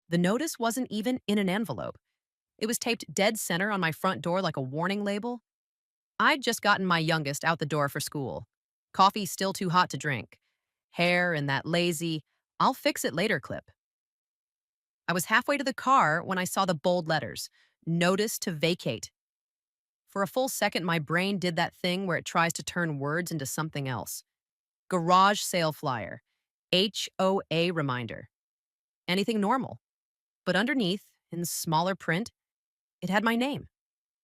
The notice wasn't even in an envelope. It was taped dead center on my front door like a warning label. I'd just gotten my youngest out the door for school. Coffee still too hot to drink. Hair in that lazy, I'll fix it later clip. I was halfway to the car when I saw the bold letters, notice to vacate. For a full second, my brain did that thing where it tries to turn words into something else. Garage sale flyer, HOA reminder, anything normal. But underneath, in smaller print, it had my name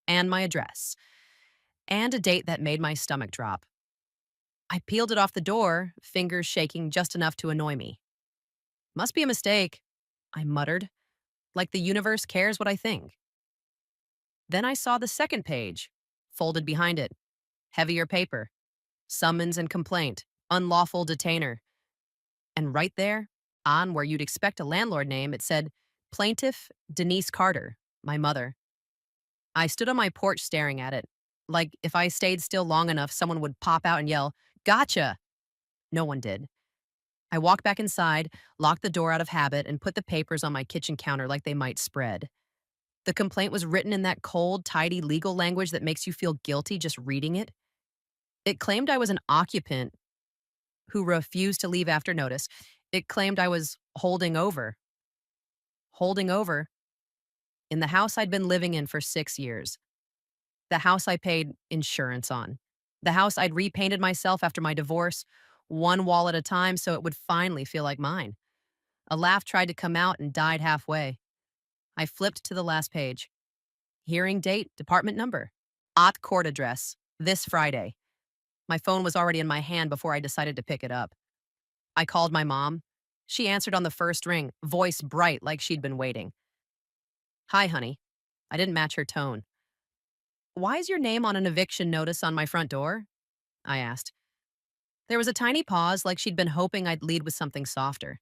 and my address and a date that made my stomach drop. I peeled it off the door, fingers shaking just enough to annoy me. Must be a mistake, I muttered, like the universe cares what I think. Then I saw the second page, folded behind it, heavier paper, summons and complaint, unlawful detainer. And right there, on where you'd expect a landlord name, it said, Plaintiff Denise Carter, my mother. I stood on my porch staring at it, like if I stayed still long enough, someone would pop out and yell, Gotcha! No one did. I walked back inside, locked the door out of habit, and put the papers on my kitchen counter like they might spread. The complaint was written in that cold, tidy legal language that makes you feel guilty just reading it. It claimed I was an occupant who refused to leave after notice. It claimed I was holding over, in the house I'd been living in for 6 years. The house I paid insurance on. The house I'd repainted myself after my divorce, one wall at a time so it would finally feel like mine. A laugh tried to come out and died halfway. I flipped to the last page. Hearing date, department number. Aught court address, this Friday. My phone was already in my hand before I decided to pick it up. I called my mom. She answered on the first ring, voice bright like she'd been waiting. Hi, honey. I didn't match her tone. Why is your name on an eviction notice on my front door? I asked. There was a tiny pause like she'd been hoping I'd lead with something softer.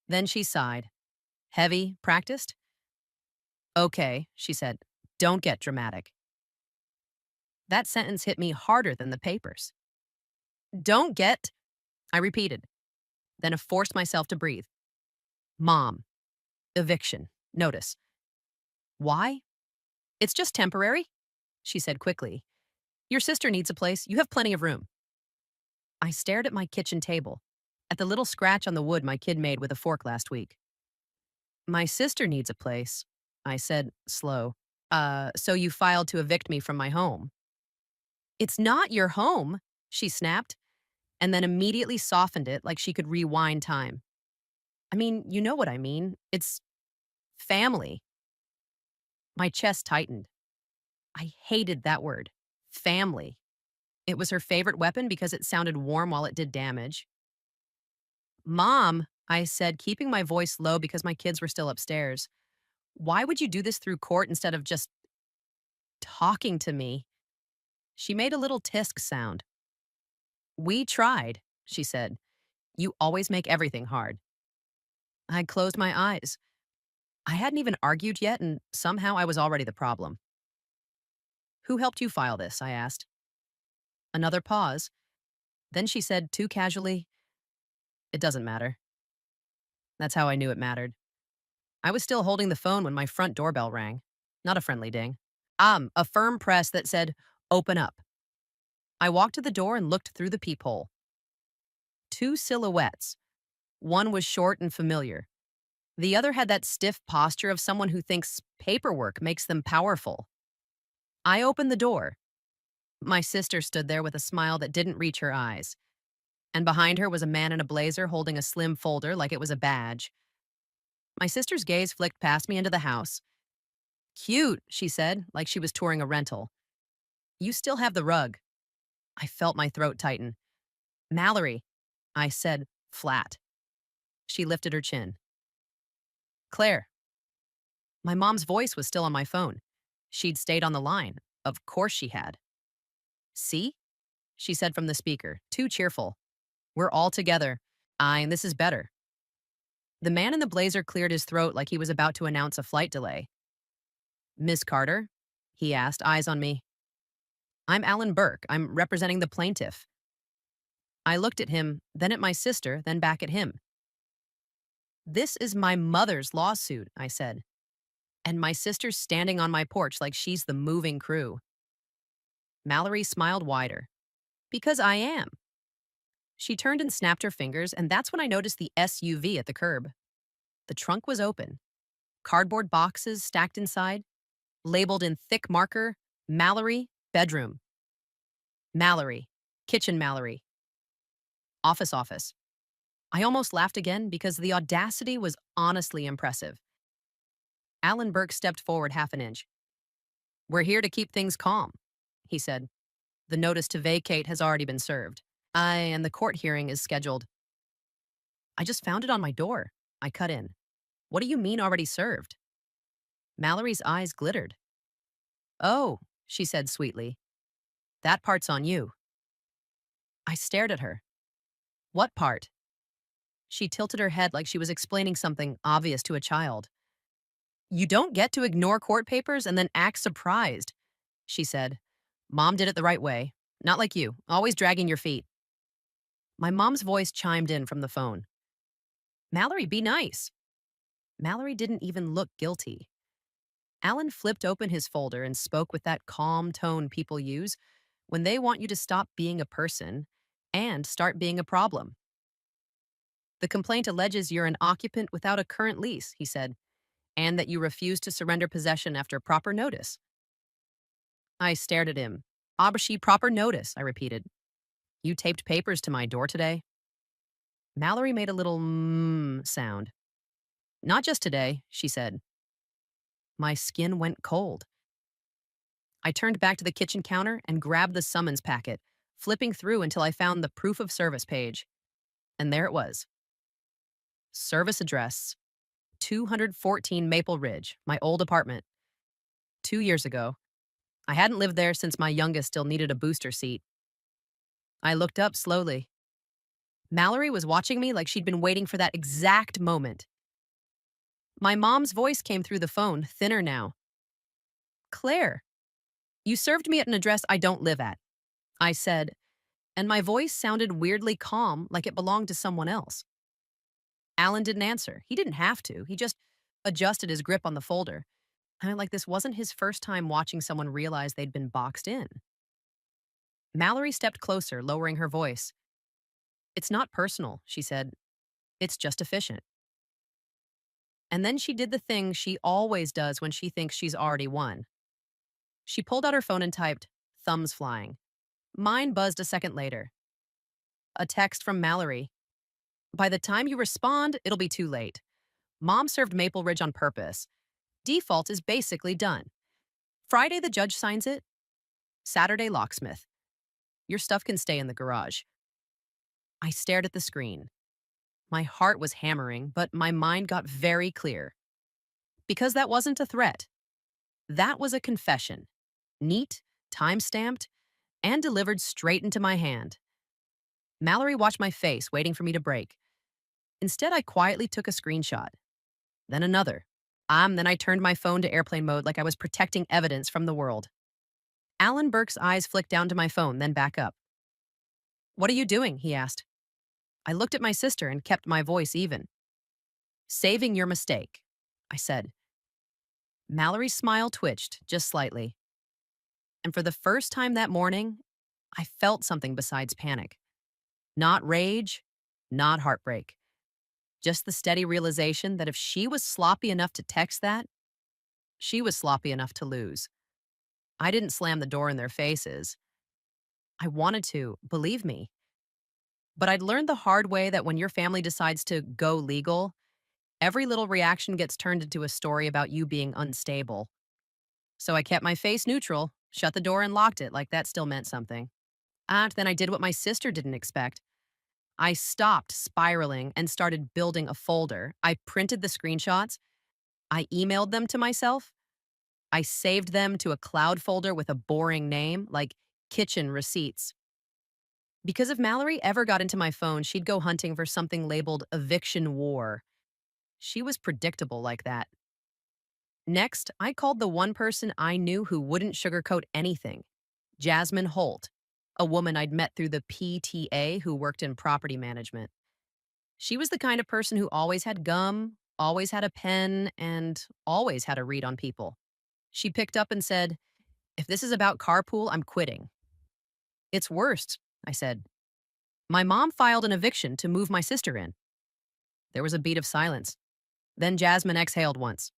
Then she sighed. Heavy, practiced? Okay, she said. Don't get dramatic. That sentence hit me harder than the papers. Don't get, I repeated, then I forced myself to breathe. Mom, eviction, notice. Why? It's just temporary, she said quickly. Your sister needs a place. You have plenty of room. I stared at my kitchen table, at the little scratch on the wood my kid made with a fork last week. My sister needs a place, I said, slow. So you filed to evict me from my home. It's not your home, she snapped, and then immediately softened it like she could rewind time. I mean, you know what I mean. It's family. My chest tightened. I hated that word. Family. It was her favorite weapon because it sounded warm while it did damage. Mom, I said, keeping my voice low because my kids were still upstairs. Why would you do this through court instead of just talking to me? She made a little tisk sound. We tried, she said. You always make everything hard. I closed my eyes. I hadn't even argued yet, and somehow I was already the problem. Who helped you file this? I asked. Another pause. Then she said, too casually, it doesn't matter. That's how I knew it mattered. I was still holding the phone when my front doorbell rang. Not a friendly ding. A firm press that said, open up. I walked to the door and looked through the peephole. Two silhouettes. One was short and familiar. The other had that stiff posture of someone who thinks paperwork makes them powerful. I opened the door. My sister stood there with a smile that didn't reach her eyes. And behind her was a man in a blazer holding a slim folder like it was a badge. My sister's gaze flicked past me into the house. Cute, she said, like she was touring a rental. You still have the rug. I felt my throat tighten. Mallory, I said, flat. She lifted her chin. Claire. My mom's voice was still on my phone. She'd stayed on the line. Of course she had. See? She said from the speaker, too cheerful. We're all together. And this is better. The man in the blazer cleared his throat like he was about to announce a flight delay. Miss Carter? He asked, eyes on me. I'm Alan Burke. I'm representing the plaintiff. I looked at him, then at my sister, then back at him. This is my mother's lawsuit, I said, and my sister's standing on my porch like she's the moving crew. Mallory smiled wider. Because I am. She turned and snapped her fingers, and that's when I noticed the SUV at the curb. The trunk was open, cardboard boxes stacked inside, labeled in thick marker, Mallory, bedroom. Mallory, kitchen Mallory, office. I almost laughed again because the audacity was honestly impressive. Alan Burke stepped forward half an inch. We're here to keep things calm, he said. The notice to vacate has already been served. And the court hearing is scheduled. I just found it on my door. I cut in. What do you mean already served? Mallory's eyes glittered. Oh, she said sweetly. That part's on you. I stared at her. What part? She tilted her head like she was explaining something obvious to a child. You don't get to ignore court papers and then act surprised, she said. Mom did it the right way. Not like you, always dragging your feet. My mom's voice chimed in from the phone. Mallory, be nice. Mallory didn't even look guilty. Alan flipped open his folder and spoke with that calm tone people use when they want you to stop being a person and start being a problem. The complaint alleges you're an occupant without a current lease, he said, and that you refuse to surrender possession after proper notice. I stared at him. Abashi, proper notice, I repeated. You taped papers to my door today? Mallory made a little sound. Not just today, she said. My skin went cold. I turned back to the kitchen counter and grabbed the summons packet, flipping through until I found the proof of service page. And there it was. Service address, 214 Maple Ridge, my old apartment. 2 years ago. I hadn't lived there since my youngest still needed a booster seat. I looked up slowly. Mallory was watching me like she'd been waiting for that exact moment. My mom's voice came through the phone, thinner now. Claire, you served me at an address I don't live at, I said, and my voice sounded weirdly calm, like it belonged to someone else. Alan didn't answer. He didn't have to. He just adjusted his grip on the folder. Like this wasn't his first time watching someone realize they'd been boxed in. Mallory stepped closer, lowering her voice. It's not personal, she said. It's just efficient. And then she did the thing she always does when she thinks she's already won. She pulled out her phone and typed, thumbs flying. Mine buzzed a second later. A text from Mallory. By the time you respond, it'll be too late. Mom served Maple Ridge on purpose. Default is basically done. Friday, the judge signs it. Saturday, locksmith. Your stuff can stay in the garage. I stared at the screen. My heart was hammering, but my mind got very clear. Because that wasn't a threat. That was a confession. Neat, time-stamped, and delivered straight into my hand. Mallory watched my face, waiting for me to break. Instead, I quietly took a screenshot. Then another. Then I turned my phone to airplane mode like I was protecting evidence from the world. Alan Burke's eyes flicked down to my phone, then back up. What are you doing? He asked. I looked at my sister and kept my voice even. Saving your mistake, I said. Mallory's smile twitched, just slightly. And for the first time that morning, I felt something besides panic. Not rage, not heartbreak. Just the steady realization that if she was sloppy enough to text that, she was sloppy enough to lose. I didn't slam the door in their faces. I wanted to, believe me. But I'd learned the hard way that when your family decides to go legal, every little reaction gets turned into a story about you being unstable. So I kept my face neutral, shut the door and locked it like that still meant something. And then I did what my sister didn't expect. I stopped spiraling and started building a folder. I printed the screenshots. I emailed them to myself. I saved them to a cloud folder with a boring name like kitchen receipts. Because if Mallory ever got into my phone, she'd go hunting for something labeled eviction war. She was predictable like that. Next, I called the one person I knew who wouldn't sugarcoat anything, Jasmine Holt, a woman I'd met through the PTA who worked in property management. She was the kind of person who always had gum, always had a pen, and always had a read on people. She picked up and said, "If this is about carpool, I'm quitting." "It's worst," I said. "My mom filed an eviction to move my sister in." There was a beat of silence. Then Jasmine exhaled once.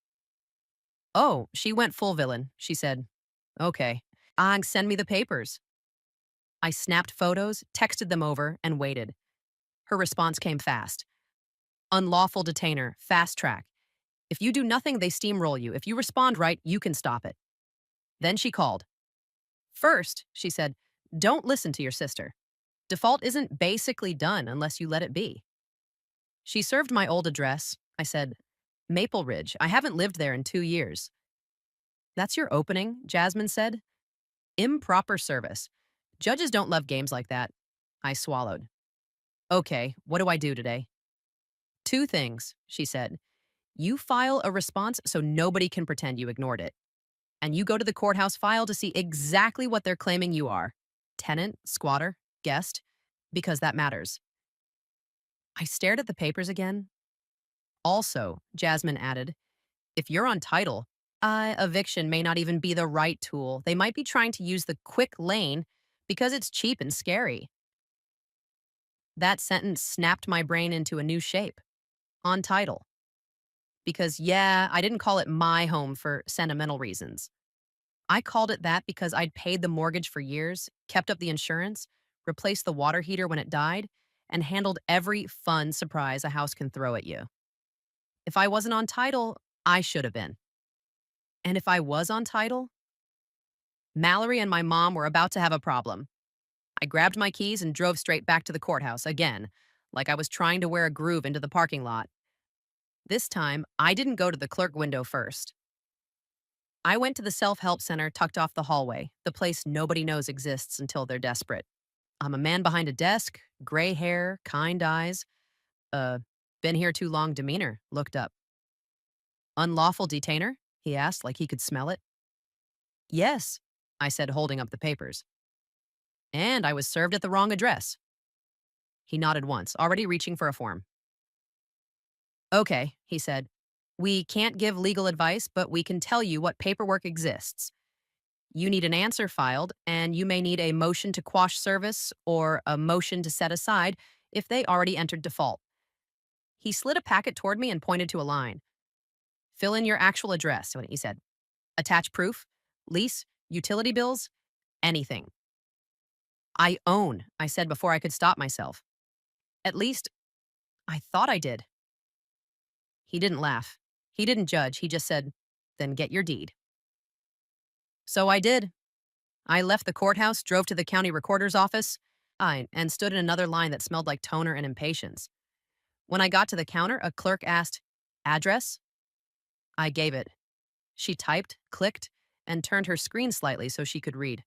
"Oh, she went full villain," she said. "Okay. Send me the papers." I snapped photos, texted them over, and waited. Her response came fast. "Unlawful detainer, fast track. If you do nothing, they steamroll you. If you respond right, you can stop it." Then she called. "First," she said, "don't listen to your sister. Default isn't basically done unless you let it be." She served my old address. I said, "Maple Ridge. I haven't lived there in 2 years." "That's your opening," Jasmine said. "Improper service. Judges don't love games like that." I swallowed. "Okay, what do I do today?" "Two things," she said. "You file a response so nobody can pretend you ignored it. And you go to the courthouse file to see exactly what they're claiming you are: tenant, squatter, guest, because that matters." I stared at the papers again. "Also," Jasmine added, "if you're on title, eviction may not even be the right tool. They might be trying to use the quick lane because it's cheap and scary." That sentence snapped my brain into a new shape. On title. Because, yeah, I didn't call it my home for sentimental reasons. I called it that because I'd paid the mortgage for years, kept up the insurance, replaced the water heater when it died, and handled every fun surprise a house can throw at you. If I wasn't on title, I should have been. And if I was on title, Mallory and my mom were about to have a problem. I grabbed my keys and drove straight back to the courthouse again, like I was trying to wear a groove into the parking lot. This time, I didn't go to the clerk window first. I went to the self-help center tucked off the hallway, the place nobody knows exists until they're desperate. I'm a man behind a desk, gray hair, kind eyes, uh, been here too long demeanor, looked up. "Unlawful detainer?" he asked like he could smell it. "Yes," I said, holding up the papers. "And I was served at the wrong address." He nodded once, already reaching for a form. "Okay," he said. "We can't give legal advice, but we can tell you what paperwork exists. You need an answer filed, and you may need a motion to quash service or a motion to set aside if they already entered default." He slid a packet toward me and pointed to a line. "Fill in your actual address," he said. "Attach proof, lease, utility bills, anything." "I own," I said before I could stop myself. "At least, I thought I did." He didn't laugh. He didn't judge. He just said, "Then get your deed." So I did. I left the courthouse, drove to the county recorder's office, and stood in another line that smelled like toner and impatience. When I got to the counter, a clerk asked, "Address?" I gave it. She typed, clicked, and turned her screen slightly so she could read.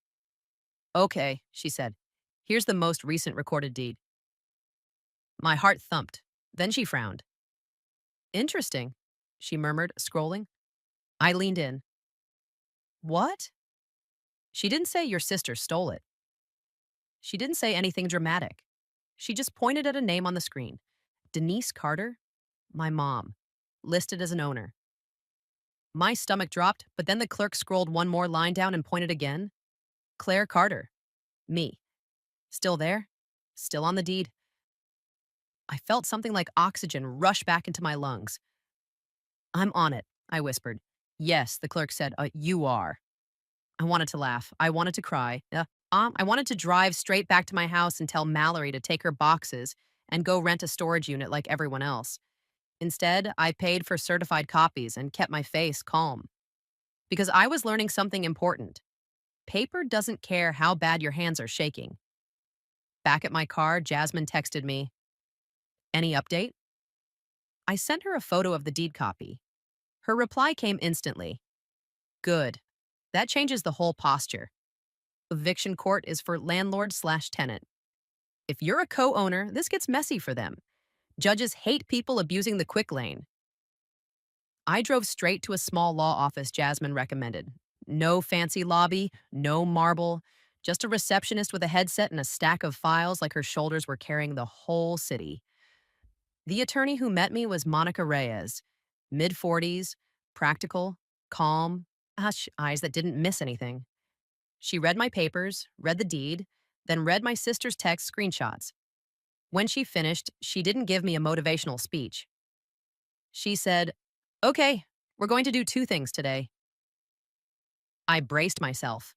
"Okay," she said. "Here's the most recent recorded deed." My heart thumped. Then she frowned. "Interesting," she murmured, scrolling. I leaned in. "What?" She didn't say your sister stole it. She didn't say anything dramatic. She just pointed at a name on the screen. Denise Carter? My mom. Listed as an owner. My stomach dropped, but then the clerk scrolled one more line down and pointed again. Claire Carter. Me. Still there? Still on the deed. I felt something like oxygen rush back into my lungs. "I'm on it," I whispered. "Yes," the clerk said, "you are." I wanted to laugh. I wanted to cry. I wanted to drive straight back to my house and tell Mallory to take her boxes and go rent a storage unit like everyone else. Instead, I paid for certified copies and kept my face calm. Because I was learning something important. Paper doesn't care how bad your hands are shaking. Back at my car, Jasmine texted me, "Any update?" I sent her a photo of the deed copy. Her reply came instantly. "Good. That changes the whole posture. Eviction court is for landlord/tenant. If you're a co-owner, this gets messy for them. Judges hate people abusing the quick lane." I drove straight to a small law office Jasmine recommended. No fancy lobby, no marble, just a receptionist with a headset and a stack of files like her shoulders were carrying the whole city. The attorney who met me was Monica Reyes, mid 40s, practical, calm, hush eyes that didn't miss anything. She read my papers, read the deed, then read my sister's text screenshots. When she finished, she didn't give me a motivational speech. She said, "Okay, we're going to do two things today." I braced myself.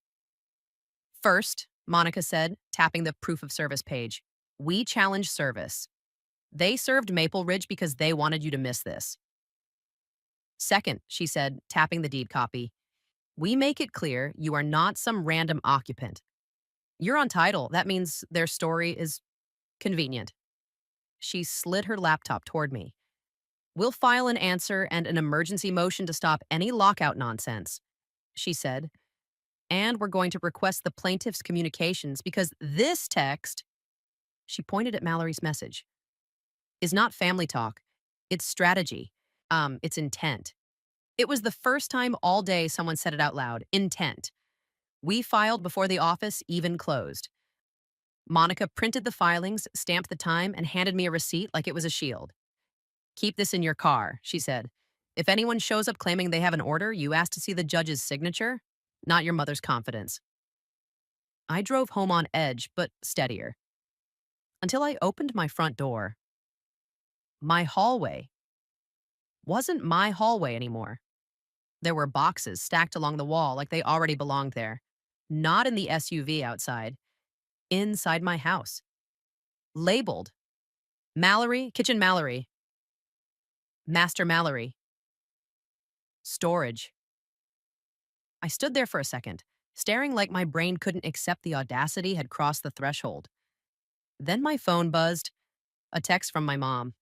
First, Monica said, tapping the proof of service page, "We challenge service. They served Maple Ridge because they wanted you to miss this." Second, she said, tapping the deed copy, "We make it clear you are not some random occupant. You're on title. That means their story is convenient." She slid her laptop toward me. "We'll file an answer and an emergency motion to stop any lockout nonsense," she said. "And we're going to request the plaintiff's communications because this text," she pointed at Mallory's message, "is not family talk. It's strategy. It's intent." It was the first time all day someone said it out loud. Intent. We filed before the office even closed. Monica printed the filings, stamped the time, and handed me a receipt like it was a shield. "Keep this in your car," she said. "If anyone shows up claiming they have an order, you ask to see the judge's signature, not your mother's confidence." I drove home on edge, but steadier, until I opened my front door. My hallway wasn't my hallway anymore. There were boxes stacked along the wall like they already belonged there. Not in the SUV outside, inside my house. Labeled Mallory, Kitchen Mallory, Master Mallory, Storage. I stood there for a second, staring like my brain couldn't accept the audacity had crossed the threshold. Then my phone buzzed, a text from my mom.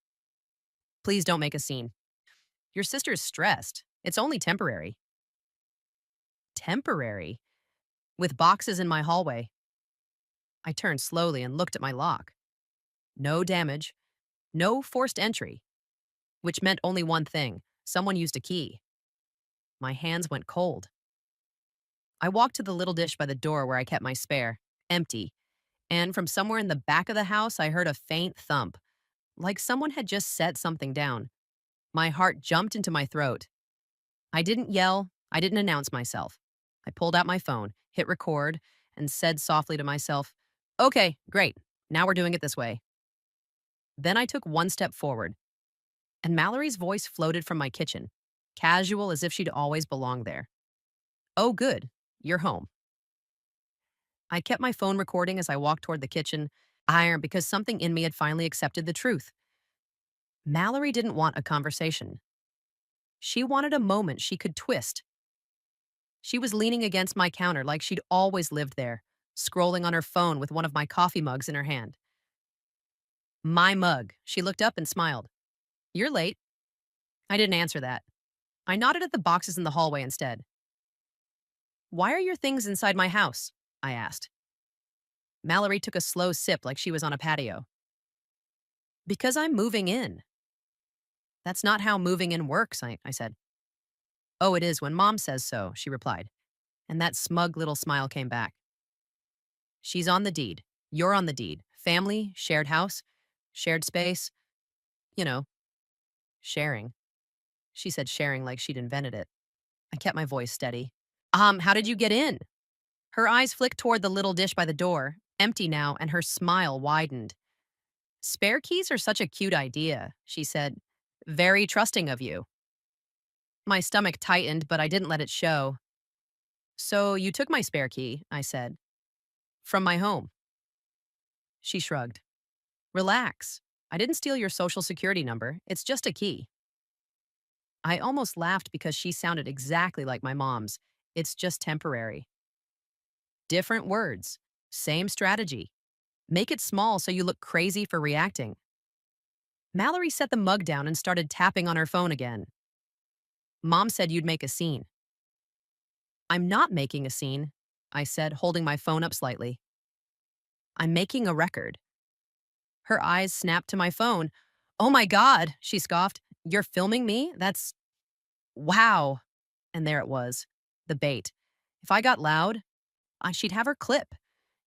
"Please don't make a scene. Your sister's stressed. It's only temporary." Temporary? With boxes in my hallway. I turned slowly and looked at my lock. No damage, no forced entry, which meant only one thing: someone used a key. My hands went cold. I walked to the little dish by the door where I kept my spare, empty, and from somewhere in the back of the house, I heard a faint thump, like someone had just set something down. My heart jumped into my throat. I didn't yell, I didn't announce myself. I pulled out my phone, hit record, and said softly to myself, "Okay, great. Now we're doing it this way." Then I took one step forward, and Mallory's voice floated from my kitchen, casual as if she'd always belonged there. "Oh, good. You're home." I kept my phone recording as I walked toward the kitchen, iron because something in me had finally accepted the truth. Mallory didn't want a conversation. She wanted a moment she could twist. She was leaning against my counter like she'd always lived there, scrolling on her phone with one of my coffee mugs in her hand. My mug. She looked up and smiled. "You're late." I didn't answer that. I nodded at the boxes in the hallway instead. "Why are your things inside my house?" I asked. Mallory took a slow sip like she was on a patio. "Because I'm moving in." "That's not how moving in works," I said. "Oh, it is when Mom says so," she replied, and that smug little smile came back. "She's on the deed. You're on the deed. Family, shared house, shared space. You know, sharing." She said sharing like she'd invented it. I kept my voice steady. How did you get in?" Her eyes flicked toward the little dish by the door, empty now, and her smile widened. "Spare keys are such a cute idea," she said. "Very trusting of you." My stomach tightened, but I didn't let it show. "So you took my spare key," I said. "From my home." She shrugged. "Relax. I didn't steal your social security number. It's just a key." I almost laughed because she sounded exactly like my mom's. "It's just temporary." Different words. Same strategy. Make it small so you look crazy for reacting. Mallory set the mug down and started tapping on her phone again. "Mom said you'd make a scene." "I'm not making a scene," I said, holding my phone up slightly. "I'm making a record." Her eyes snapped to my phone. "Oh my God," she scoffed. "You're filming me? That's wow." And there it was, the bait. If I got loud, she'd have her clip.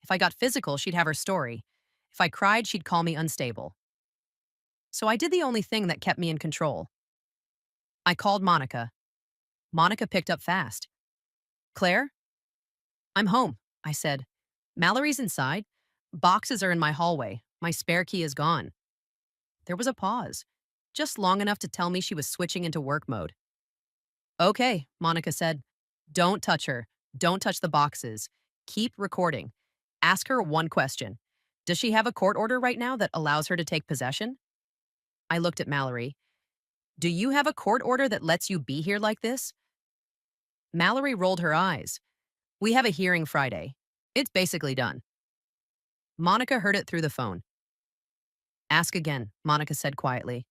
If I got physical, she'd have her story. If I cried, she'd call me unstable. So I did the only thing that kept me in control. I called Monica. Monica picked up fast. Claire, I'm home, I said. Mallory's inside. Boxes are in my hallway. My spare key is gone. There was a pause, just long enough to tell me she was switching into work mode. Okay, Monica said. Don't touch her. Don't touch the boxes. Keep recording. Ask her one question. Does she have a court order right now that allows her to take possession? I looked at Mallory. Do you have a court order that lets you be here like this? Mallory rolled her eyes. We have a hearing Friday. It's basically done. Monica heard it through the phone. Ask again, Monica said quietly.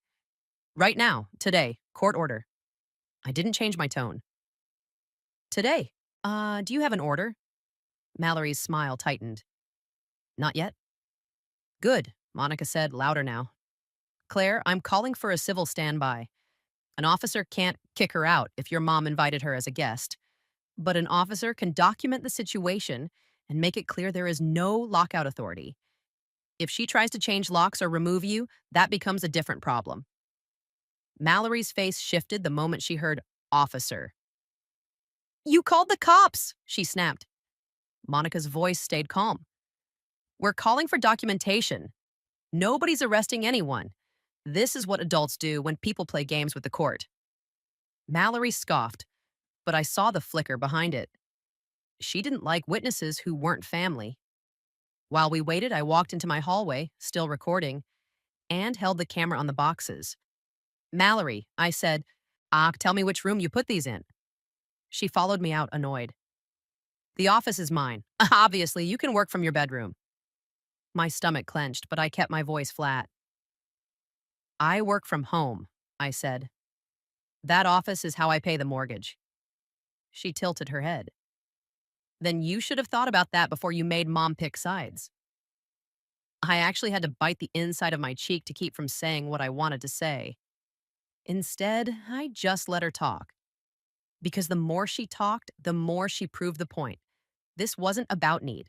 Right now, today, court order. I didn't change my tone. Today, do you have an order? Mallory's smile tightened. Not yet. Good, Monica said, louder now. Claire, I'm calling for a civil standby. An officer can't kick her out if your mom invited her as a guest, but an officer can document the situation and make it clear there is no lockout authority. If she tries to change locks or remove you, that becomes a different problem. Mallory's face shifted the moment she heard officer. You called the cops, she snapped. Monica's voice stayed calm. We're calling for documentation. Nobody's arresting anyone. This is what adults do when people play games with the court. Mallory scoffed, but I saw the flicker behind it. She didn't like witnesses who weren't family. While we waited, I walked into my hallway, still recording, and held the camera on the boxes. Mallory, I said, tell me which room you put these in. She followed me out, annoyed. The office is mine. Obviously, you can work from your bedroom. My stomach clenched, but I kept my voice flat. I work from home, I said. That office is how I pay the mortgage. She tilted her head. Then you should have thought about that before you made mom pick sides. I actually had to bite the inside of my cheek to keep from saying what I wanted to say. Instead, I just let her talk. Because the more she talked, the more she proved the point. This wasn't about need.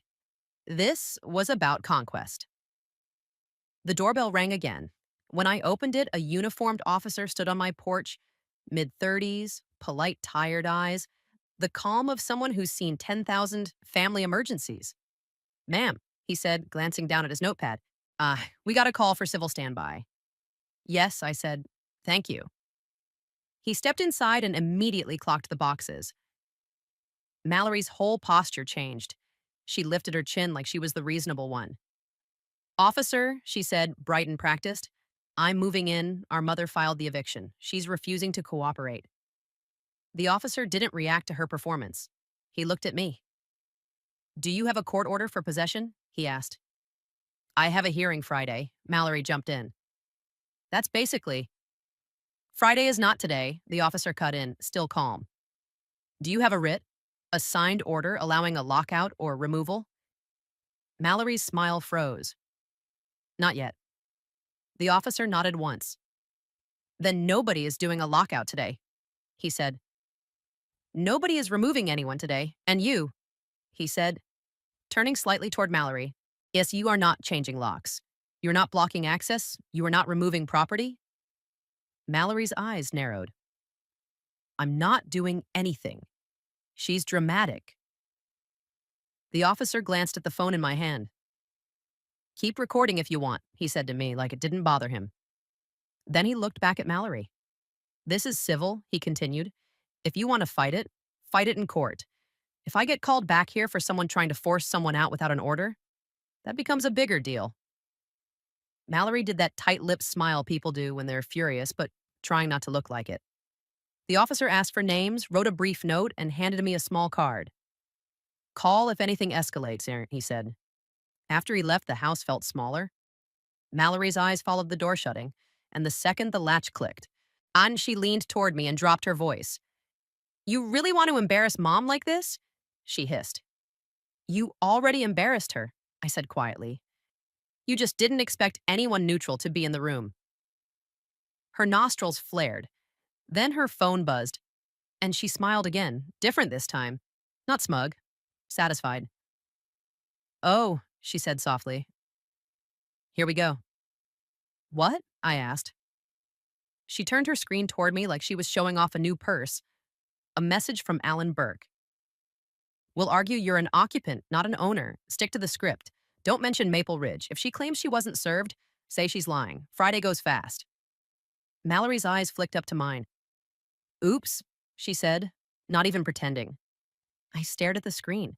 This was about conquest. The doorbell rang again. When I opened it, a uniformed officer stood on my porch, mid-30s, polite, tired eyes, the calm of someone who's seen 10,000 family emergencies. Ma'am, he said, glancing down at his notepad. We got a call for civil standby. Yes, I said. Thank you. He stepped inside and immediately clocked the boxes. Mallory's whole posture changed. She lifted her chin like she was the reasonable one. Officer, she said, bright and practiced, I'm moving in. Our mother filed the eviction. She's refusing to cooperate. The officer didn't react to her performance. He looked at me. Do you have a court order for possession? He asked. I have a hearing Friday. Mallory jumped in. That's basically. Friday is not today, the officer cut in, still calm. Do you have a writ? A signed order allowing a lockout or removal? Mallory's smile froze. Not yet. The officer nodded once. Then nobody is doing a lockout today, he said. Nobody is removing anyone today, and you, he said, turning slightly toward Mallory. Yes, you are not changing locks. You're not blocking access. You are not removing property. Mallory's eyes narrowed. I'm not doing anything. She's dramatic. The officer glanced at the phone in my hand. Keep recording if you want, he said to me like it didn't bother him. Then he looked back at Mallory. This is civil, he continued. If you want to fight it in court. If I get called back here for someone trying to force someone out without an order, that becomes a bigger deal. Mallory did that tight-lipped smile people do when they're furious, but trying not to look like it. The officer asked for names, wrote a brief note, and handed me a small card. Call if anything escalates, he said. After he left, the house felt smaller. Mallory's eyes followed the door shutting, and the second the latch clicked, she leaned toward me and dropped her voice. You really want to embarrass Mom like this? She hissed. You already embarrassed her, I said quietly. You just didn't expect anyone neutral to be in the room. Her nostrils flared. Then her phone buzzed, and she smiled again, different this time. Not smug, satisfied. Oh, she said softly. Here we go. What? I asked. She turned her screen toward me like she was showing off a new purse. A message from Alan Burke. We'll argue you're an occupant, not an owner. Stick to the script. Don't mention Maple Ridge. If she claims she wasn't served, say she's lying. Friday goes fast. Mallory's eyes flicked up to mine. Oops, she said, not even pretending. I stared at the screen.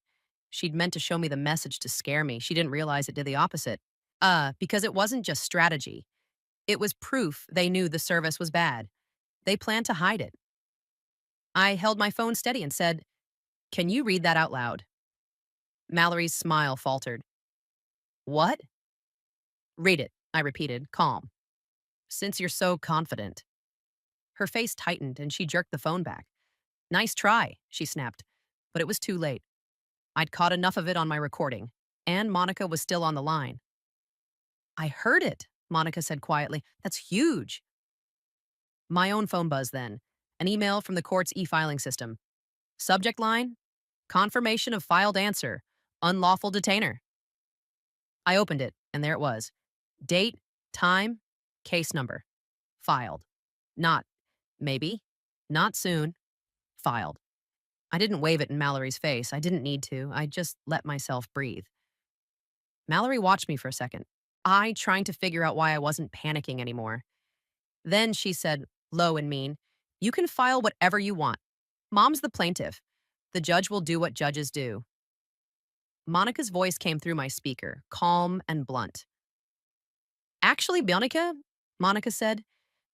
She'd meant to show me the message to scare me. She didn't realize it did the opposite. Because it wasn't just strategy. It was proof they knew the service was bad. They planned to hide it. I held my phone steady and said, "Can you read that out loud?" Mallory's smile faltered. What? Read it, I repeated, calm. Since you're so confident. Her face tightened and she jerked the phone back. Nice try, she snapped, but it was too late. I'd caught enough of it on my recording, and Monica was still on the line. I heard it, Monica said quietly. That's huge. My own phone buzzed then. An email from the court's e-filing system. Subject line, confirmation of filed answer, unlawful detainer. I opened it, and there it was. Date, time, case number. Filed. Not, maybe, not soon. Filed. I didn't wave it in Mallory's face. I didn't need to. I just let myself breathe. Mallory watched me for a second, I trying to figure out why I wasn't panicking anymore. Then she said, low and mean, you can file whatever you want. Mom's the plaintiff. The judge will do what judges do. Monica's voice came through my speaker, calm and blunt. Actually, Monica said,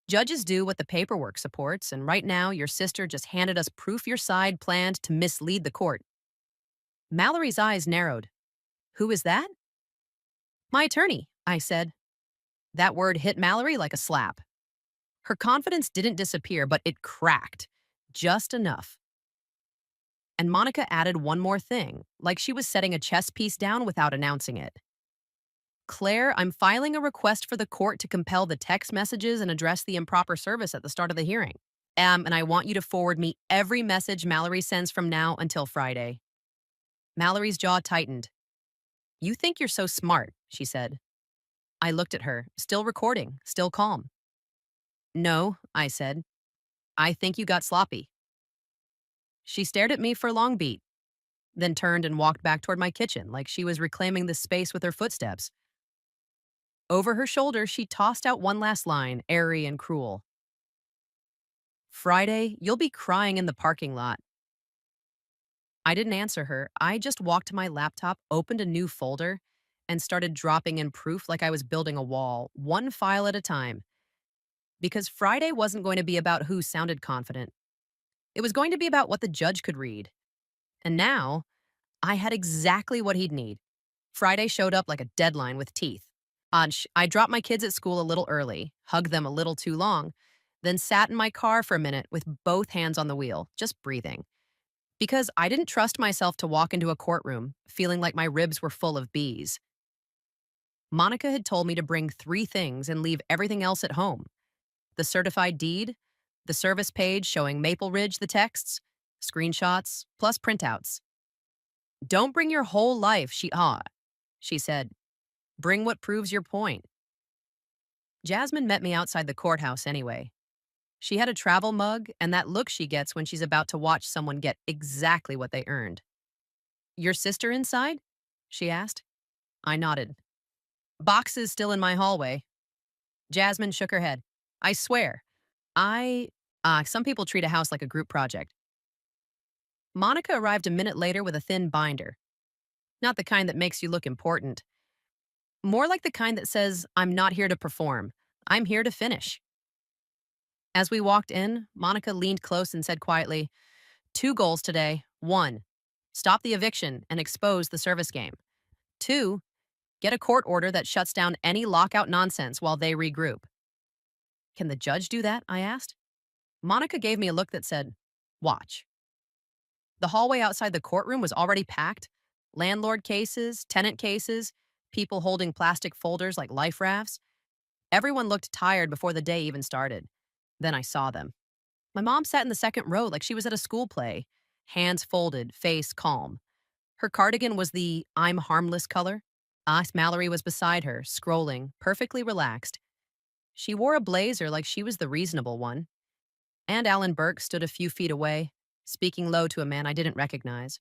judges do what the paperwork supports, and right now your sister just handed us proof your side planned to mislead the court. Mallory's eyes narrowed. Who is that? My attorney, I said. That word hit Mallory like a slap. Her confidence didn't disappear, but it cracked. Just enough. And Monica added one more thing, like she was setting a chess piece down without announcing it. Claire, I'm filing a request for the court to compel the text messages and address the improper service at the start of the hearing. And I want you to forward me every message Mallory sends from now until Friday. Mallory's jaw tightened. You think you're so smart, she said. I looked at her, still recording, still calm. No, I said. I think you got sloppy. She stared at me for a long beat, then turned and walked back toward my kitchen like she was reclaiming the space with her footsteps. Over her shoulder, she tossed out one last line, airy and cruel. Friday, you'll be crying in the parking lot. I didn't answer her. I just walked to my laptop, opened a new folder, and started dropping in proof like I was building a wall, one file at a time. Because Friday wasn't going to be about who sounded confident. It was going to be about what the judge could read. And now, I had exactly what he'd need. Friday showed up like a deadline with teeth. I dropped my kids at school a little early, hugged them a little too long, then sat in my car for a minute with both hands on the wheel, just breathing. Because I didn't trust myself to walk into a courtroom feeling like my ribs were full of bees. Monica had told me to bring 3 things and leave everything else at home. The certified deed, the service page showing Maple Ridge the texts, screenshots, plus printouts. Don't bring your whole life, she said. Bring what proves your point. Jasmine met me outside the courthouse anyway. She had a travel mug and that look she gets when she's about to watch someone get exactly what they earned. Your sister inside? She asked. I nodded. Boxes still in my hallway. Jasmine shook her head. I swear. Some people treat a house like a group project. Monica arrived a minute later with a thin binder. Not the kind that makes you look important. More like the kind that says, I'm not here to perform. I'm here to finish. As we walked in, Monica leaned close and said quietly, 2 goals today. 1, stop the eviction and expose the service game. 2, get a court order that shuts down any lockout nonsense while they regroup. Can the judge do that? I asked. Monica gave me a look that said, watch. The hallway outside the courtroom was already packed. Landlord cases, tenant cases, people holding plastic folders like life rafts. Everyone looked tired before the day even started. Then I saw them. My mom sat in the second row like she was at a school play, hands folded, face calm. Her cardigan was the I'm harmless color. Mallory was beside her, scrolling, perfectly relaxed. She wore a blazer like she was the reasonable one, and Alan Burke stood a few feet away, speaking low to a man I didn't recognize.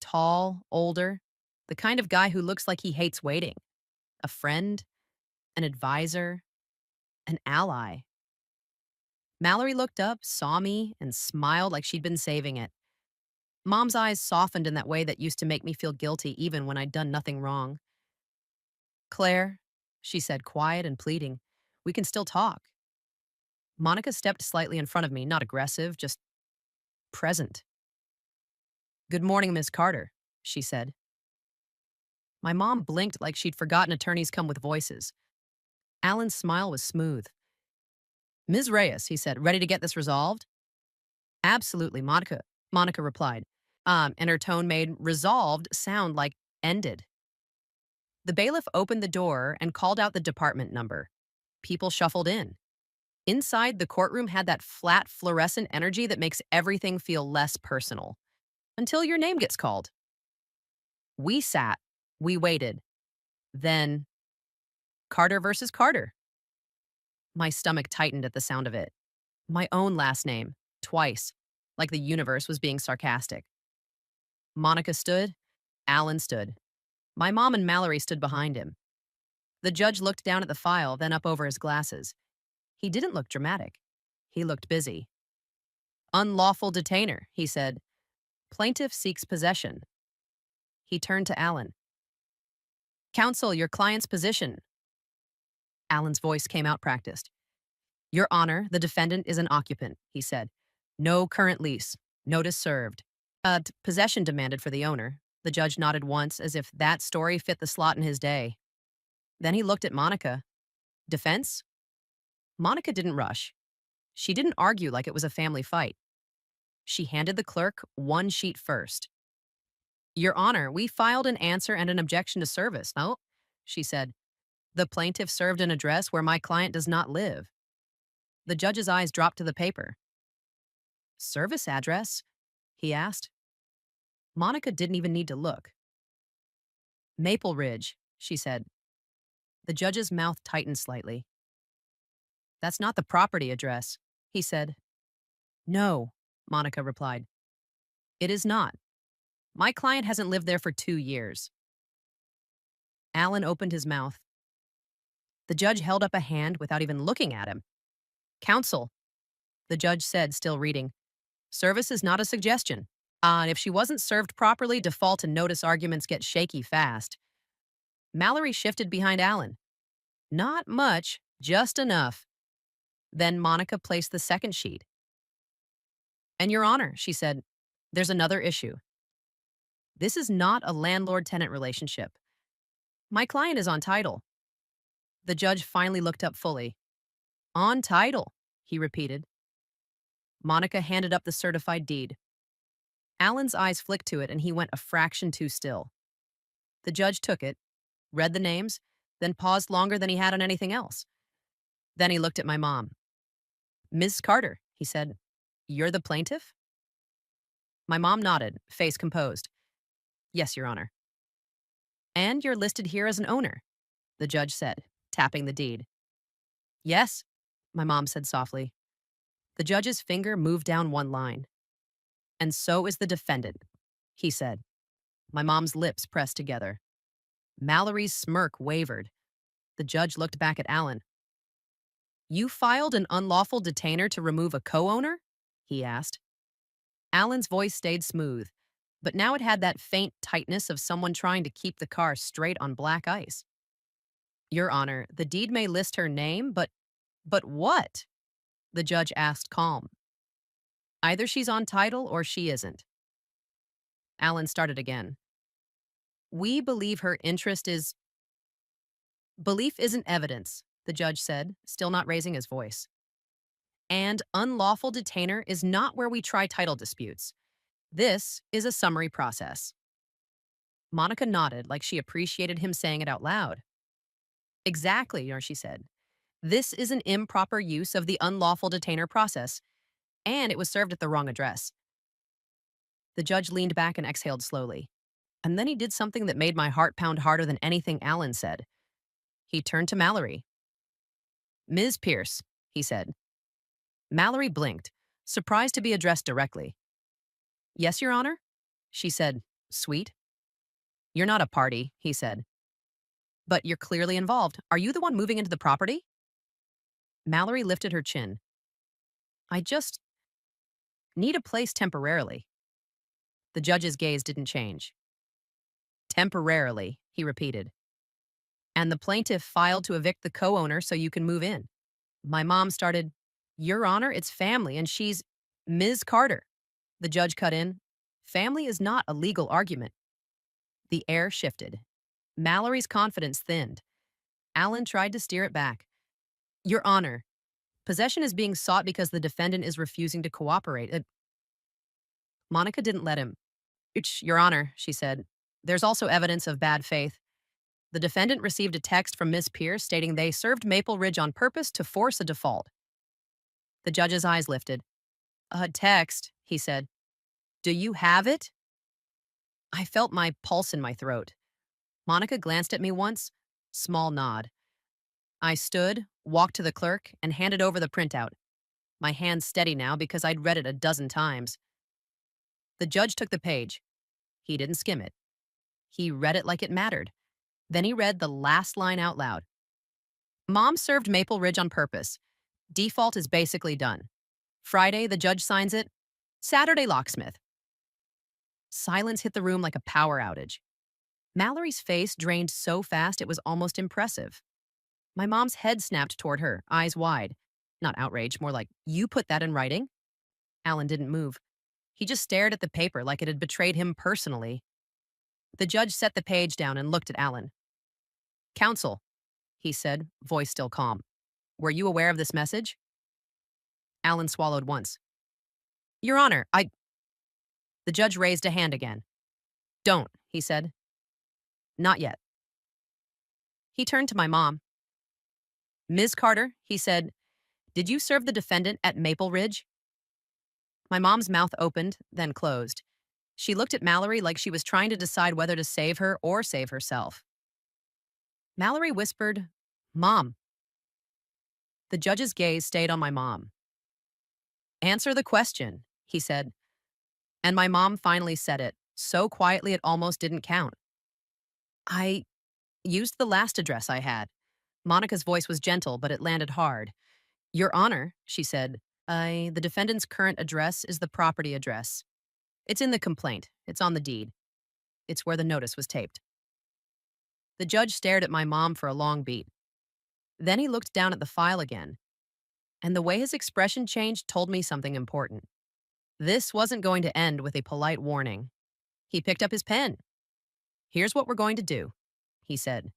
Tall, older, the kind of guy who looks like he hates waiting. A friend, an advisor, an ally. Mallory looked up, saw me, and smiled like she'd been saving it. Mom's eyes softened in that way that used to make me feel guilty even when I'd done nothing wrong. Claire, she said, quiet and pleading, we can still talk. Monica stepped slightly in front of me, not aggressive, just present. Good morning, Miss Carter, she said. My mom blinked like she'd forgotten attorneys come with voices. Alan's smile was smooth. Ms. Reyes, he said, ready to get this resolved? Absolutely, Monica replied, and her tone made resolved sound like ended. The bailiff opened the door and called out the department number. People shuffled in. Inside, the courtroom had that flat, fluorescent energy that makes everything feel less personal. Until your name gets called. We sat. We waited. Then, Carter versus Carter. My stomach tightened at the sound of it. My own last name, twice, like the universe was being sarcastic. Monica stood. Alan stood. My mom and Mallory stood behind him. The judge looked down at the file, then up over his glasses. He didn't look dramatic. He looked busy. Unlawful detainer, he said. Plaintiff seeks possession. He turned to Alan. Counsel, your client's position. Alan's voice came out practiced. Your Honor, the defendant is an occupant, he said. No current lease. Notice served. Possession demanded for the owner. The judge nodded once, as if that story fit the slot in his day. Then he looked at Monica. Defense? Monica didn't rush. She didn't argue like it was a family fight. She handed the clerk one sheet first. Your Honor, we filed an answer and an objection to service. No, she said. The plaintiff served an address where my client does not live. The judge's eyes dropped to the paper. Service address? He asked. Monica didn't even need to look. Maple Ridge, she said. The judge's mouth tightened slightly. That's not the property address, he said. No, Monica replied. It is not. My client hasn't lived there for 2 years. Alan opened his mouth. The judge held up a hand without even looking at him. Counsel, the judge said, still reading. Service is not a suggestion. And if she wasn't served properly, default and notice arguments get shaky fast. Mallory shifted behind Alan. Not much, just enough. Then Monica placed the second sheet. And Your Honor, she said, there's another issue. This is not a landlord-tenant relationship. My client is on title. The judge finally looked up fully. On title, he repeated. Monica handed up the certified deed. Alan's eyes flicked to it and he went a fraction too still. The judge took it, read the names, then paused longer than he had on anything else. Then he looked at my mom. Ms. Carter, he said, you're the plaintiff? My mom nodded, face composed. Yes, Your Honor. And you're listed here as an owner, the judge said, tapping the deed. Yes, my mom said softly. The judge's finger moved down one line. And so is the defendant, he said. My mom's lips pressed together. Mallory's smirk wavered. The judge looked back at Alan. You filed an unlawful detainer to remove a co-owner? He asked. Alan's voice stayed smooth, but now it had that faint tightness of someone trying to keep the car straight on black ice. Your Honor, the deed may list her name, but what? The judge asked, calm. Either she's on title or she isn't. Alan started again. We believe her interest is... Belief isn't evidence, the judge said, still not raising his voice. And unlawful detainer is not where we try title disputes. This is a summary process. Monica nodded like she appreciated him saying it out loud. Exactly, she said. This is an improper use of the unlawful detainer process, and it was served at the wrong address. The judge leaned back and exhaled slowly. And then he did something that made my heart pound harder than anything Alan said. He turned to Mallory. Ms. Pierce, he said. Mallory blinked, surprised to be addressed directly. Yes, Your Honor? She said, sweet. You're not a party, he said. But you're clearly involved. Are you the one moving into the property? Mallory lifted her chin. I just need a place temporarily. The judge's gaze didn't change. Temporarily, he repeated. And the plaintiff filed to evict the co-owner so you can move in. My mom started, Your Honor, it's family, and she's Ms. Carter. The judge cut in. Family is not a legal argument. The air shifted. Mallory's confidence thinned. Alan tried to steer it back. Your Honor, possession is being sought because the defendant is refusing to cooperate. Monica didn't let him. Your Honor, she said. There's also evidence of bad faith. The defendant received a text from Miss Pierce stating they served Maple Ridge on purpose to force a default. The judge's eyes lifted. A text, he said. Do you have it? I felt my pulse in my throat. Monica glanced at me once, small nod. I stood, walked to the clerk, and handed over the printout. My hands steady now because I'd read it a dozen times. The judge took the page. He didn't skim it. He read it like it mattered. Then he read the last line out loud. Mom served Maple Ridge on purpose. Default is basically done. Friday, the judge signs it. Saturday, locksmith. Silence hit the room like a power outage. Mallory's face drained so fast it was almost impressive. My mom's head snapped toward her, eyes wide. Not outraged, more like, you put that in writing? Alan didn't move. He just stared at the paper like it had betrayed him personally. The judge set the page down and looked at Alan. Counsel, he said, voice still calm. Were you aware of this message? Alan swallowed once. Your Honor, The judge raised a hand again. Don't, he said. Not yet. He turned to my mom. Ms. Carter, he said, did you serve the defendant at Maple Ridge? My mom's mouth opened, then closed. She looked at Mallory like she was trying to decide whether to save her or save herself. Mallory whispered, Mom. The judge's gaze stayed on my mom. Answer the question, he said. And my mom finally said it, so quietly it almost didn't count. I used the last address I had. Monica's voice was gentle, but it landed hard. Your Honor, she said, the defendant's current address is the property address. It's in the complaint. It's on the deed. It's where the notice was taped. The judge stared at my mom for a long beat. Then he looked down at the file again, and the way his expression changed told me something important. This wasn't going to end with a polite warning. He picked up his pen. Here's what we're going to do, he said.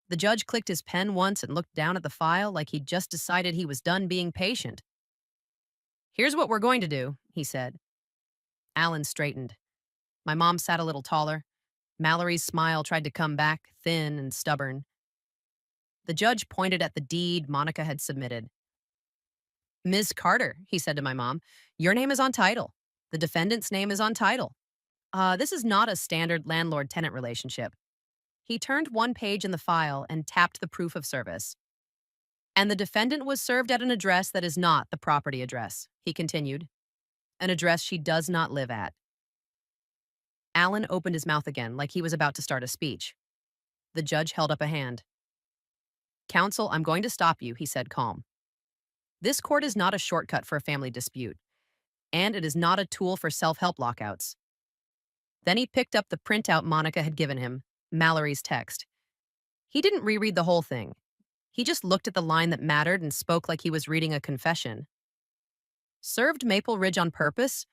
The judge clicked his pen once and looked down at the file like he'd just decided he was done being patient. Here's what we're going to do, he said. Alan straightened. My mom sat a little taller. Mallory's smile tried to come back, thin and stubborn. The judge pointed at the deed Monica had submitted. Ms. Carter, he said to my mom, your name is on title. The defendant's name is on title. This is not a standard landlord-tenant relationship. He turned one page in the file and tapped the proof of service. And the defendant was served at an address that is not the property address, he continued. An address she does not live at. Alan opened his mouth again like he was about to start a speech. The judge held up a hand. Counsel, I'm going to stop you, he said, calm. This court is not a shortcut for a family dispute, and it is not a tool for self-help lockouts. Then he picked up the printout Monica had given him, Mallory's text. He didn't reread the whole thing. He just looked at the line that mattered and spoke like he was reading a confession. Served Maple Ridge on purpose?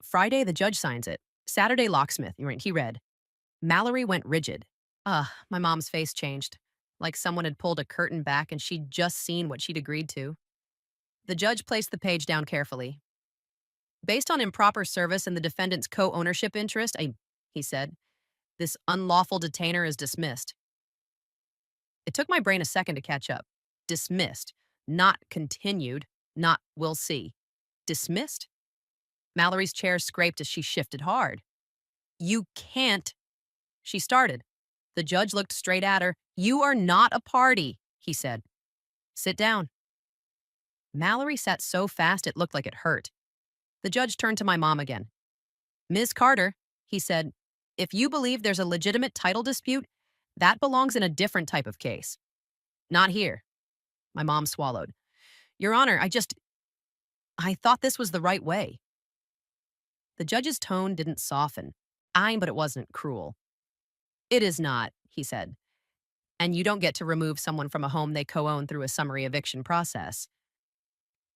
Friday, the judge signs it. Saturday, locksmith, he read. Mallory went rigid. My mom's face changed, like someone had pulled a curtain back and she'd just seen what she'd agreed to. The judge placed the page down carefully. Based on improper service and the defendant's co-ownership interest, he said, this unlawful detainer is dismissed. It took my brain a second to catch up. Dismissed, not continued, not we'll see. Dismissed? Mallory's chair scraped as she shifted hard. You can't, she started. The judge looked straight at her. You are not a party, he said. Sit down. Mallory sat so fast it looked like it hurt. The judge turned to my mom again. Ms. Carter, he said, if you believe there's a legitimate title dispute, that belongs in a different type of case. Not here. My mom swallowed. Your Honor, I thought this was the right way. The judge's tone didn't soften. But it wasn't cruel. It is not, he said. And you don't get to remove someone from a home they co-own through a summary eviction process.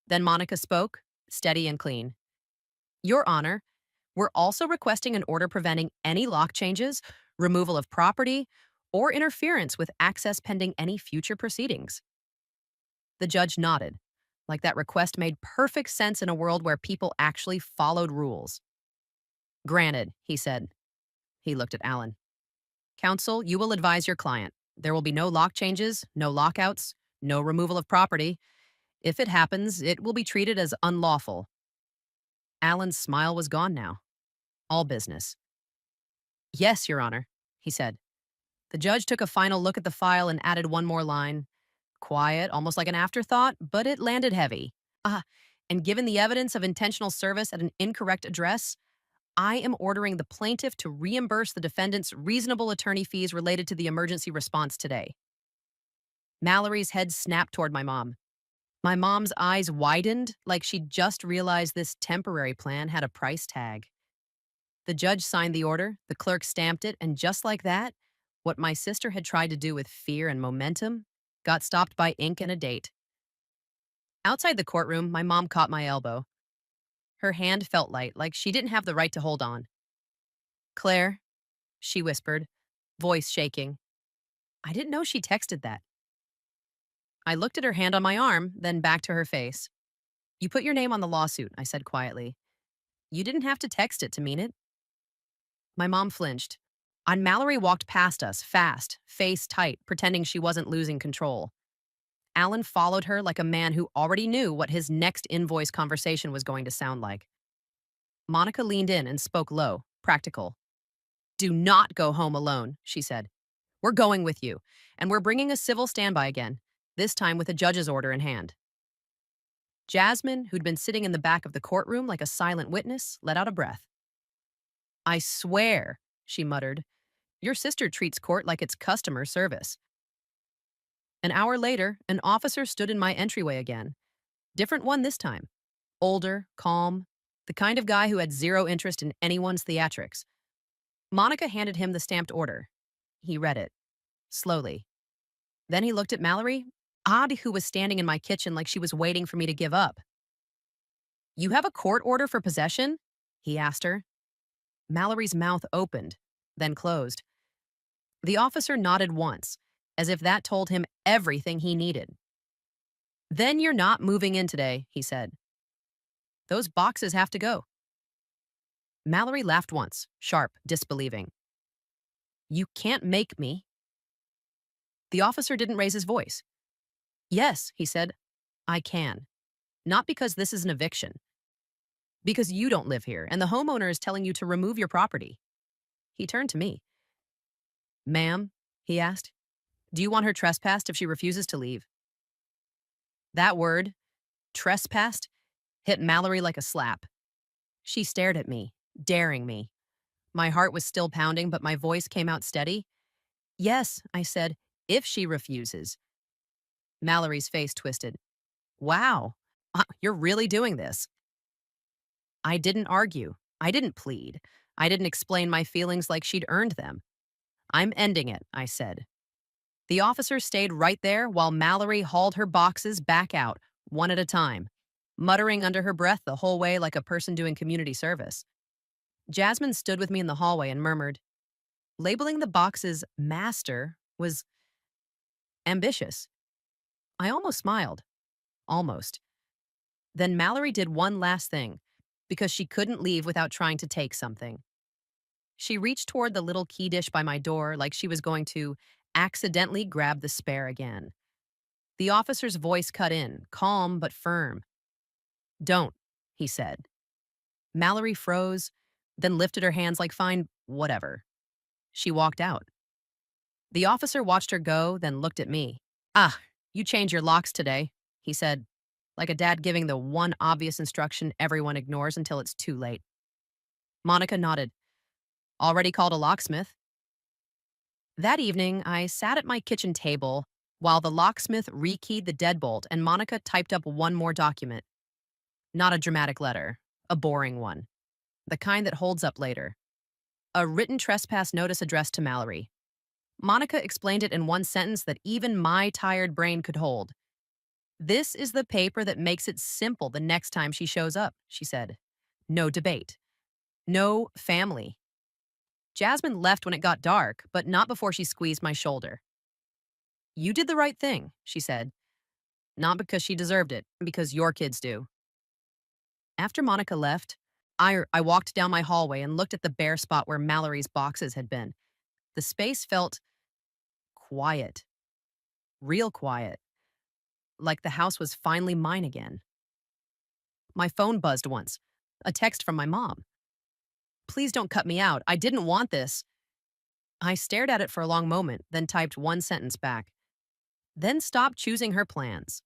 Then Monica spoke, steady and clean. Your Honor, we're also requesting an order preventing any lock changes, removal of property, or interference with access pending any future proceedings. The judge nodded, like that request made perfect sense in a world where people actually followed rules. Granted, he said. He looked at Alan. Counsel, you will advise your client. There will be no lock changes, no lockouts, no removal of property. If it happens, it will be treated as unlawful. Alan's smile was gone now. All business. Yes, Your Honor, he said. The judge took a final look at the file and added one more line. Quiet, almost like an afterthought, but it landed heavy. And given the evidence of intentional service at an incorrect address, I am ordering the plaintiff to reimburse the defendant's reasonable attorney fees related to the emergency response today. Mallory's head snapped toward my mom. My mom's eyes widened like she'd just realized this temporary plan had a price tag. The judge signed the order, the clerk stamped it, and just like that, what my sister had tried to do with fear and momentum got stopped by ink and a date. Outside the courtroom, my mom caught my elbow. Her hand felt light, like she didn't have the right to hold on. Claire, she whispered, voice shaking. I didn't know she texted that. I looked at her hand on my arm, then back to her face. You put your name on the lawsuit, I said quietly. You didn't have to text it to mean it. My mom flinched. Mallory walked past us, fast, face tight, pretending she wasn't losing control. Alan followed her like a man who already knew what his next invoice conversation was going to sound like. Monica leaned in and spoke low, practical. Do not go home alone, she said. We're going with you, and we're bringing a civil standby again, this time with a judge's order in hand. Jasmine, who'd been sitting in the back of the courtroom like a silent witness, let out a breath. I swear, she muttered, your sister treats court like it's customer service. An hour later, an officer stood in my entryway again. Different one this time. Older, calm, the kind of guy who had zero interest in anyone's theatrics. Monica handed him the stamped order. He read it, slowly. Then he looked at Mallory, who was standing in my kitchen like she was waiting for me to give up. You have a court order for possession? He asked her. Mallory's mouth opened, then closed. The officer nodded once, as if that told him everything he needed. Then you're not moving in today, he said. Those boxes have to go. Mallory laughed once, sharp, disbelieving. You can't make me. The officer didn't raise his voice. Yes, he said, I can. Not because this is an eviction. Because you don't live here, and the homeowner is telling you to remove your property. He turned to me. Ma'am, he asked, do you want her trespassed if she refuses to leave? That word, trespassed, hit Mallory like a slap. She stared at me, daring me. My heart was still pounding, but my voice came out steady. Yes, I said, if she refuses. Mallory's face twisted. Wow, you're really doing this. I didn't argue. I didn't plead. I didn't explain my feelings like she'd earned them. I'm ending it, I said. The officer stayed right there while Mallory hauled her boxes back out, one at a time, muttering under her breath the whole way like a person doing community service. Jasmine stood with me in the hallway and murmured, labeling the boxes master was ambitious. I almost smiled. Almost. Then Mallory did one last thing, because she couldn't leave without trying to take something. She reached toward the little key dish by my door like she was going to accidentally grab the spare again. The officer's voice cut in, calm but firm. Don't, he said. Mallory froze, then lifted her hands like fine, whatever. She walked out. The officer watched her go, then looked at me. You change your locks today, he said, like a dad giving the one obvious instruction everyone ignores until it's too late. Monica nodded. Already called a locksmith? That evening, I sat at my kitchen table while the locksmith rekeyed the deadbolt and Monica typed up one more document. Not a dramatic letter, a boring one. The kind that holds up later. A written trespass notice addressed to Mallory. Monica explained it in one sentence that even my tired brain could hold. This is the paper that makes it simple the next time she shows up, she said. No debate. No family. Jasmine left when it got dark, but not before she squeezed my shoulder. You did the right thing, she said. Not because she deserved it, because your kids do. After Monica left, I walked down my hallway and looked at the bare spot where Mallory's boxes had been. The space felt quiet, real quiet, like the house was finally mine again. My phone buzzed once, a text from my mom. Please don't cut me out. I didn't want this. I stared at it for a long moment, then typed one sentence back. Then stopped choosing her plans.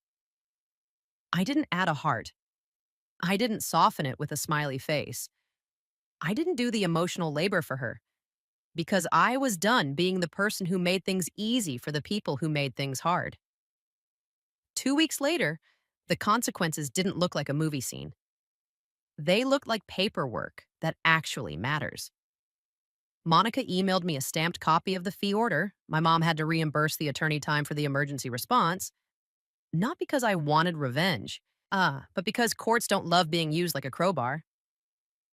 I didn't add a heart. I didn't soften it with a smiley face. I didn't do the emotional labor for her because I was done being the person who made things easy for the people who made things hard. 2 weeks later, the consequences didn't look like a movie scene. They looked like paperwork that actually matters. Monica emailed me a stamped copy of the fee order. My mom had to reimburse the attorney time for the emergency response. Not because I wanted revenge, but because courts don't love being used like a crowbar.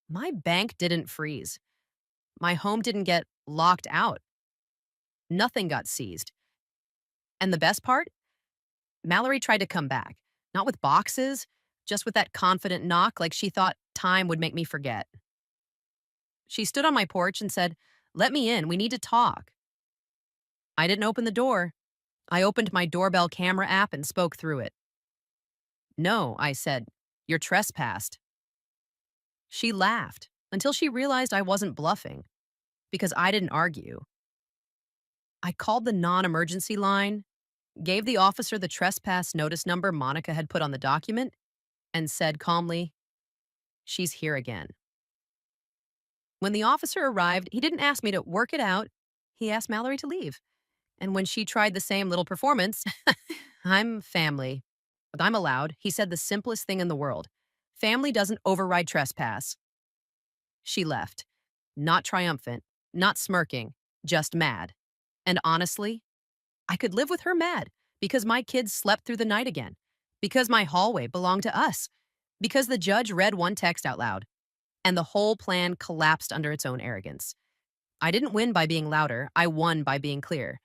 My bank didn't freeze. My home didn't get locked out. Nothing got seized. And the best part? Mallory tried to come back, not with boxes, just with that confident knock like she thought time would make me forget. She stood on my porch and said, "Let me in, we need to talk." I didn't open the door. I opened my doorbell camera app and spoke through it. "No," I said, "you're trespassed." She laughed until she realized I wasn't bluffing, because I didn't argue. I called the non-emergency line, gave the officer the trespass notice number Monica had put on the document, and said calmly, "She's here again." When the officer arrived, he didn't ask me to work it out. He asked Mallory to leave. And when she tried the same little performance, I'm family, but I'm allowed, he said the simplest thing in the world. Family doesn't override trespass. She left. Not triumphant, not smirking, just mad. And honestly, I could live with her mad because my kids slept through the night again, because my hallway belonged to us, because the judge read one text out loud, and the whole plan collapsed under its own arrogance. I didn't win by being louder, I won by being clear.